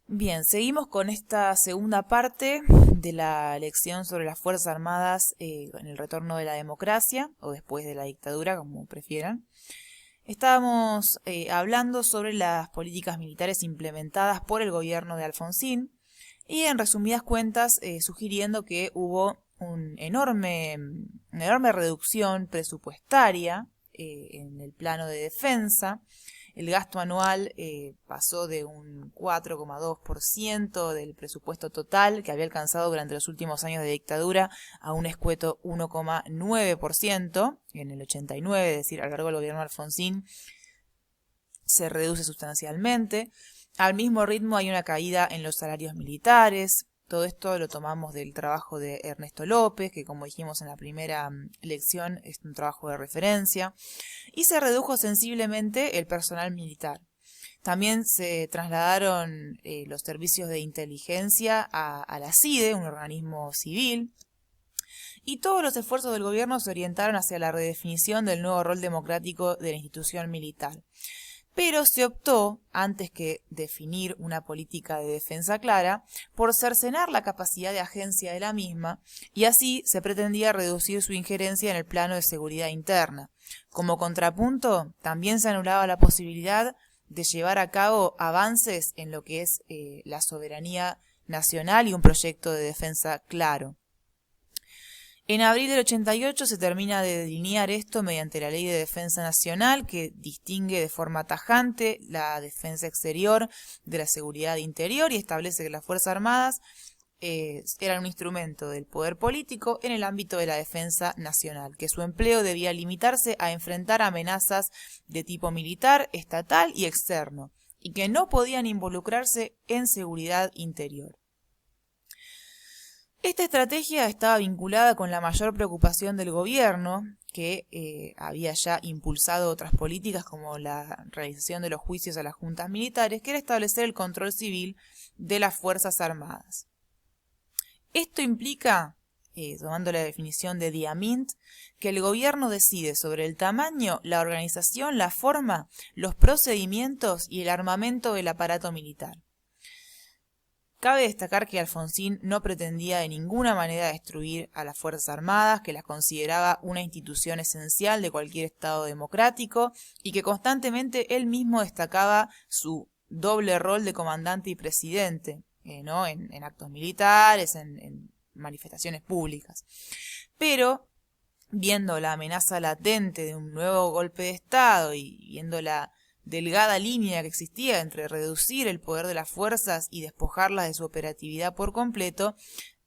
Bien, seguimos con esta segunda parte de la lección sobre las Fuerzas Armadas en el retorno de la democracia, o después de la dictadura, como prefieran. Estábamos hablando sobre las políticas militares implementadas por el gobierno de Alfonsín y, en resumidas cuentas, sugiriendo que hubo una enorme reducción presupuestaria en el plano de defensa. El gasto anual pasó de un 4,2% del presupuesto total que había alcanzado durante los últimos años de dictadura a un escueto 1,9% en el 89, es decir, a lo largo del gobierno de Alfonsín se reduce sustancialmente. Al mismo ritmo hay una caída en los salarios militares. Todo esto lo tomamos del trabajo de Ernesto López, que como dijimos en la primera lección es un trabajo de referencia, y se redujo sensiblemente el personal militar. También se trasladaron los servicios de inteligencia a la CIDE, un organismo civil, y todos los esfuerzos del gobierno se orientaron hacia la redefinición del nuevo rol democrático de la institución militar. Pero se optó, antes que definir una política de defensa clara, por cercenar la capacidad de agencia de la misma, y así se pretendía reducir su injerencia en el plano de seguridad interna. Como contrapunto, también se anulaba la posibilidad de llevar a cabo avances en lo que es la soberanía nacional y un proyecto de defensa claro. En abril del 88 se termina de delinear esto mediante la Ley de Defensa Nacional, que distingue de forma tajante la defensa exterior de la seguridad interior y establece que las Fuerzas Armadas eran un instrumento del poder político en el ámbito de la defensa nacional, que su empleo debía limitarse a enfrentar amenazas de tipo militar, estatal y externo, y que no podían involucrarse en seguridad interior. Esta estrategia estaba vinculada con la mayor preocupación del gobierno, que había ya impulsado otras políticas como la realización de los juicios a las juntas militares, que era establecer el control civil de las Fuerzas Armadas. Esto implica, tomando la definición de Diamint, que el gobierno decide sobre el tamaño, la organización, la forma, los procedimientos y el armamento del aparato militar. Cabe destacar que Alfonsín no pretendía de ninguna manera destruir a las Fuerzas Armadas, que las consideraba una institución esencial de cualquier Estado democrático y que constantemente él mismo destacaba su doble rol de comandante y presidente, ¿no? en actos militares, en manifestaciones públicas. Pero, viendo la amenaza latente de un nuevo golpe de Estado y viendo la delgada línea que existía entre reducir el poder de las fuerzas y despojarlas de su operatividad por completo,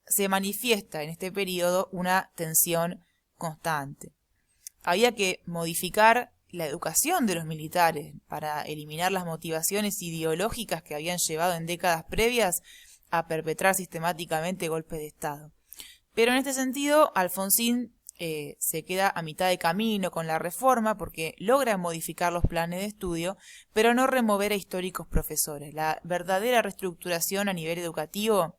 se manifiesta en este periodo una tensión constante. Había que modificar la educación de los militares para eliminar las motivaciones ideológicas que habían llevado en décadas previas a perpetrar sistemáticamente golpes de Estado. Pero en este sentido, Alfonsín se queda a mitad de camino con la reforma porque logra modificar los planes de estudio, pero no remover a históricos profesores. La verdadera reestructuración a nivel educativo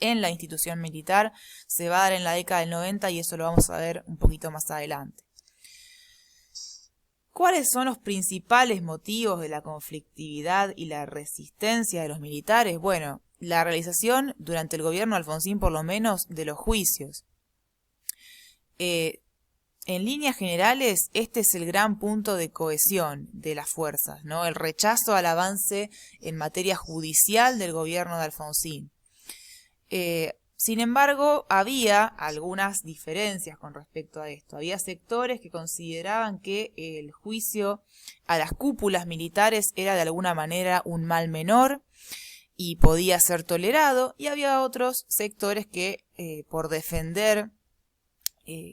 en la institución militar se va a dar en la década del 90 y eso lo vamos a ver un poquito más adelante. ¿Cuáles son los principales motivos de la conflictividad y la resistencia de los militares? Bueno, la realización durante el gobierno de Alfonsín, por lo menos, de los juicios. En líneas generales, este es el gran punto de cohesión de las fuerzas, ¿no? El rechazo al avance en materia judicial del gobierno de Alfonsín. Sin embargo, había algunas diferencias con respecto a esto. Había sectores que consideraban que el juicio a las cúpulas militares era de alguna manera un mal menor y podía ser tolerado, y había otros sectores que, por defender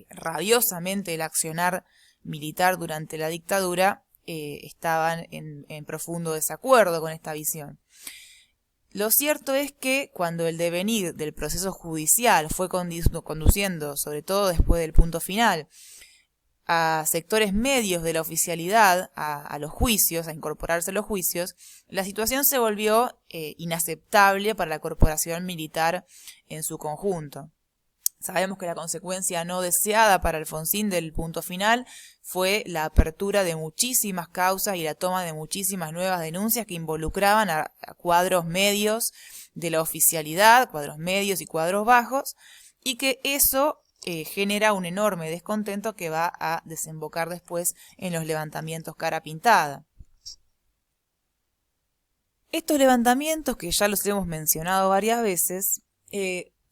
rabiosamente el accionar militar durante la dictadura, estaban en profundo desacuerdo con esta visión. Lo cierto es que cuando el devenir del proceso judicial fue conduciendo, sobre todo después del punto final, a sectores medios de la oficialidad, a los juicios, a incorporarse a los juicios, la situación se volvió inaceptable para la corporación militar en su conjunto. Sabemos que la consecuencia no deseada para Alfonsín del punto final fue la apertura de muchísimas causas y la toma de muchísimas nuevas denuncias que involucraban a cuadros medios de la oficialidad, cuadros medios y cuadros bajos, y que eso genera un enorme descontento que va a desembocar después en los levantamientos cara pintada. Estos levantamientos, que ya los hemos mencionado varias veces,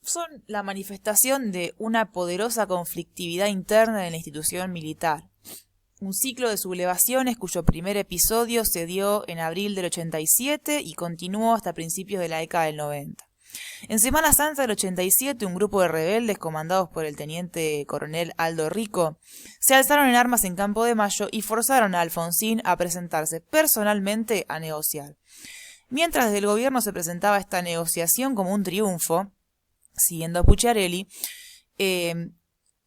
son la manifestación de una poderosa conflictividad interna en la institución militar. Un ciclo de sublevaciones cuyo primer episodio se dio en abril del 87 y continuó hasta principios de la década del 90. En Semana Santa del 87, un grupo de rebeldes comandados por el teniente coronel Aldo Rico se alzaron en armas en Campo de Mayo y forzaron a Alfonsín a presentarse personalmente a negociar. Mientras desde el gobierno se presentaba esta negociación como un triunfo, siguiendo a Pucciarelli,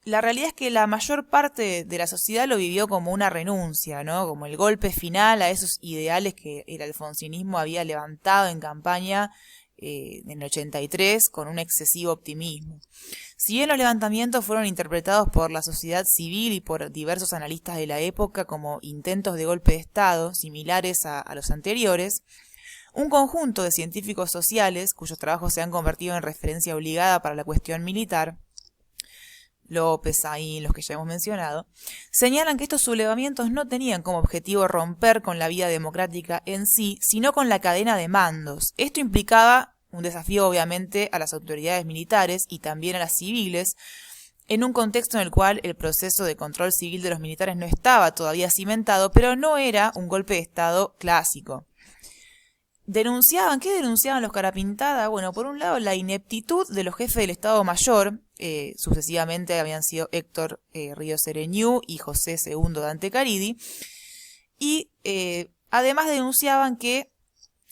la realidad es que la mayor parte de la sociedad lo vivió como una renuncia, ¿no? Como el golpe final a esos ideales que el alfonsinismo había levantado en campaña en el 83 con un excesivo optimismo. Si bien los levantamientos fueron interpretados por la sociedad civil y por diversos analistas de la época como intentos de golpe de Estado similares a los anteriores, un conjunto de científicos sociales, cuyos trabajos se han convertido en referencia obligada para la cuestión militar, López, Saín, los que ya hemos mencionado, señalan que estos sublevamientos no tenían como objetivo romper con la vida democrática en sí, sino con la cadena de mandos. Esto implicaba un desafío obviamente a las autoridades militares y también a las civiles, en un contexto en el cual el proceso de control civil de los militares no estaba todavía cimentado, pero no era un golpe de Estado clásico. ¿Qué denunciaban los Carapintada? Bueno, por un lado, la ineptitud de los jefes del Estado Mayor, sucesivamente habían sido Héctor Ríos Sereñú y José II Dante Caridi, y además denunciaban que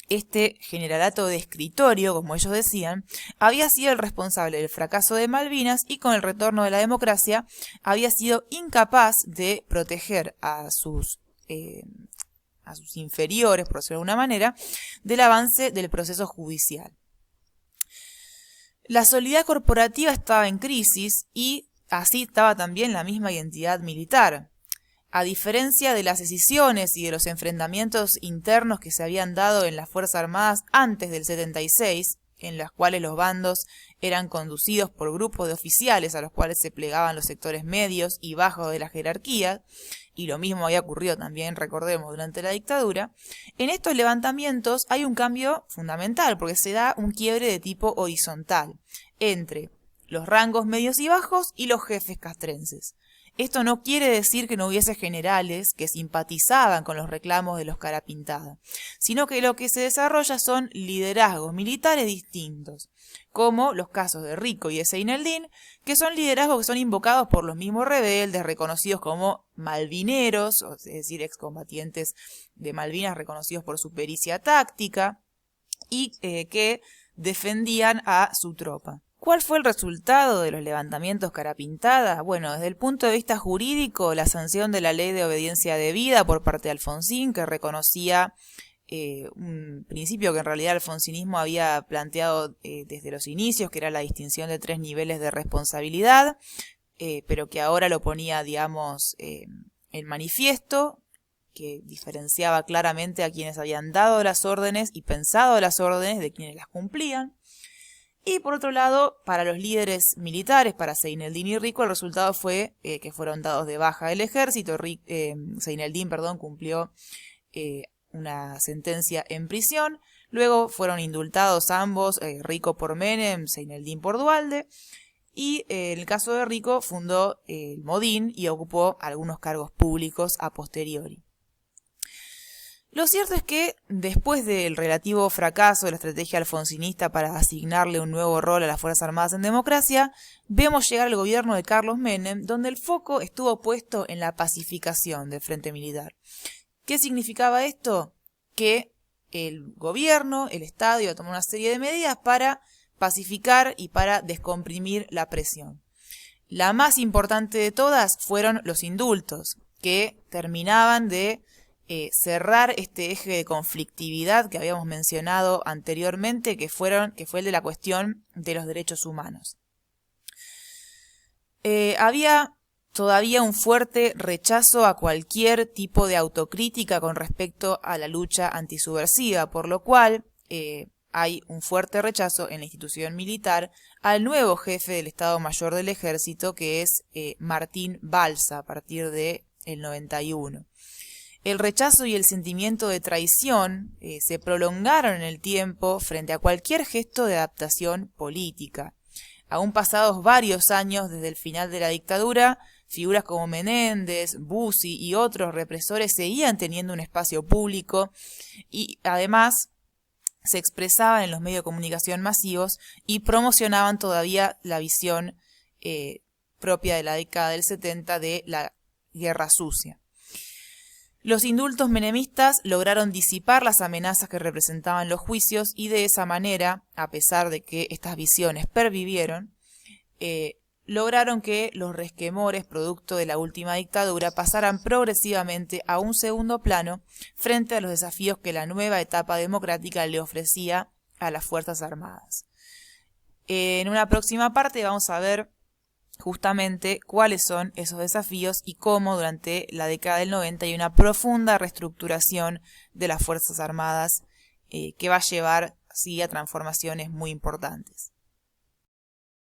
este generalato de escritorio, como ellos decían, había sido el responsable del fracaso de Malvinas y con el retorno de la democracia había sido incapaz de proteger a sus inferiores, por decirlo de alguna manera, del avance del proceso judicial. La solidaridad corporativa estaba en crisis y así estaba también la misma identidad militar. A diferencia de las escisiones y de los enfrentamientos internos que se habían dado en las Fuerzas Armadas antes del 76, en las cuales los bandos eran conducidos por grupos de oficiales a los cuales se plegaban los sectores medios y bajos de la jerarquía, y lo mismo había ocurrido también, recordemos, durante la dictadura, en estos levantamientos hay un cambio fundamental, porque se da un quiebre de tipo horizontal entre los rangos medios y bajos y los jefes castrenses. Esto no quiere decir que no hubiese generales que simpatizaban con los reclamos de los Carapintada, sino que lo que se desarrolla son liderazgos militares distintos, como los casos de Rico y de Seineldín, que son liderazgos que son invocados por los mismos rebeldes, reconocidos como malvineros, es decir, excombatientes de Malvinas reconocidos por su pericia táctica, y que defendían a su tropa. ¿Cuál fue el resultado de los levantamientos Carapintada? Bueno, desde el punto de vista jurídico, la sanción de la ley de obediencia debida por parte de Alfonsín, que reconocía un principio que en realidad el alfonsinismo había planteado desde los inicios, que era la distinción de 3 niveles de responsabilidad, pero que ahora lo ponía, digamos, en manifiesto, que diferenciaba claramente a quienes habían dado las órdenes y pensado las órdenes de quienes las cumplían. Y por otro lado, para los líderes militares, para Seineldín y Rico, el resultado fue que fueron dados de baja del ejército. Seineldín, cumplió una sentencia en prisión. Luego fueron indultados ambos, Rico por Menem, Seineldín por Duhalde. Y en el caso de Rico fundó el Modín y ocupó algunos cargos públicos a posteriori. Lo cierto es que, después del relativo fracaso de la estrategia alfonsinista para asignarle un nuevo rol a las Fuerzas Armadas en democracia, vemos llegar el gobierno de Carlos Menem, donde el foco estuvo puesto en la pacificación del frente militar. ¿Qué significaba esto? Que el gobierno, el Estado, iba a tomar una serie de medidas para pacificar y para descomprimir la presión. La más importante de todas fueron los indultos, que terminaban de cerrar este eje de conflictividad que habíamos mencionado anteriormente, que fue el de la cuestión de los derechos humanos. Había todavía un fuerte rechazo a cualquier tipo de autocrítica con respecto a la lucha antisubversiva, por lo cual hay un fuerte rechazo en la institución militar al nuevo jefe del Estado Mayor del Ejército, que es Martín Balsa, a partir del 91. El rechazo y el sentimiento de traición se prolongaron en el tiempo frente a cualquier gesto de adaptación política. Aún pasados varios años desde el final de la dictadura, figuras como Menéndez, Bussi y otros represores seguían teniendo un espacio público y además se expresaban en los medios de comunicación masivos y promocionaban todavía la visión propia de la década del 70 de la guerra sucia. Los indultos menemistas lograron disipar las amenazas que representaban los juicios y de esa manera, a pesar de que estas visiones pervivieron, lograron que los resquemores producto de la última dictadura pasaran progresivamente a un segundo plano frente a los desafíos que la nueva etapa democrática le ofrecía a las Fuerzas Armadas. En una próxima parte vamos a ver justamente cuáles son esos desafíos y cómo durante la década del 90 hay una profunda reestructuración de las Fuerzas Armadas que va a llevar sí, a transformaciones muy importantes.